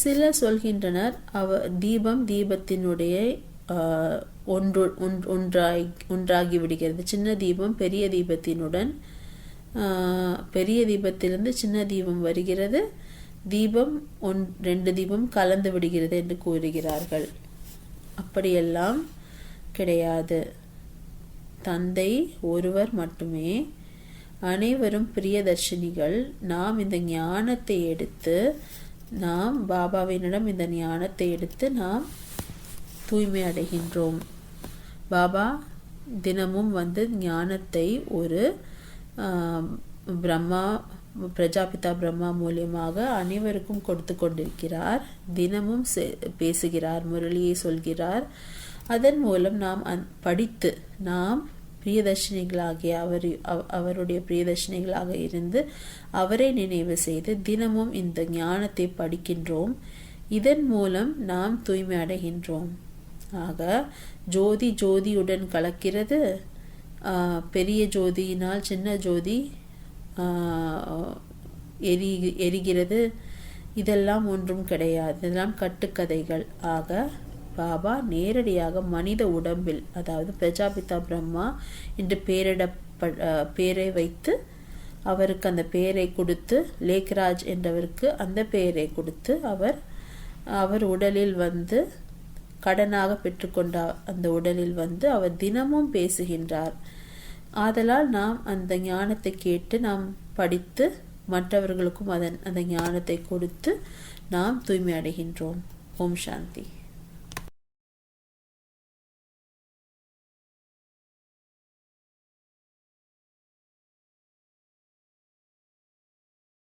சிலர் சொல்கின்றனர் தீபம் தீபத்தினுடைய ஒன்றாகி விடுகிறது. சின்ன தீபம் பெரிய தீபத்தினுடன் பெரிய தீபத்திலிருந்து சின்ன தீபம் வருகிறது, தீபம் 2 தீபம் கலந்து விடுகிறது என்று கூறுகிறார்கள். அப்படியெல்லாம் கிடையாது. தந்தை ஒருவர் மட்டுமே, அனைவரும் பிரியதர்ஷினிகள். நாம் இந்த ஞானத்தை எடுத்து நாம் பாபாவினிடம் இந்த ஞானத்தை எடுத்து நாம் தூய்மை அடைகின்றோம். பாபா தினமும் ஞானத்தை ஒரு பிரஜாபிதா பிரம்மா மூலியமாக அனைவருக்கும் கொடுத்து கொண்டிருக்கிறார். தினமும் பேசுகிறார், முரளியை சொல்கிறார். அதன் மூலம் நாம் படித்து நாம் பிரியதர்ஷினிகளாகிய அவருடைய பிரியதர்ஷினிகளாக இருந்து அவரை நினைவு செய்து தினமும் இந்த ஞானத்தை படிக்கின்றோம். இதன் மூலம் நாம் தூய்மை அடைகின்றோம். ஆக ஜோதி ஜோதியுடன் கலக்கிறது. பெரிய ஜோதியினால் சின்ன ஜோதி எரிகிறது. இதெல்லாம் ஒன்றும் கிடையாது, இதெல்லாம் கட்டுக்கதைகள். ஆக பாபா நேரடியாக மனித உடம்பில், அதாவது பிரஜாபிதா பிரம்மா என்று பேரை வைத்து அவருக்கு அந்த பெயரை கொடுத்து, லேக்ராஜ் என்றவருக்கு அந்த பெயரை கொடுத்து அவர் உடலில் கடனாக பெற்றுக்கொண்ட அந்த உடலில் அவர் தினமும் பேசுகின்றார். ஆதலால் நாம் அந்த ஞானத்தை கேட்டு நாம் படித்து மற்றவர்களுக்கும் அந்த ஞானத்தை கொடுத்து நாம் தூய்மை அடைகின்றோம். ஓம் சாந்தி.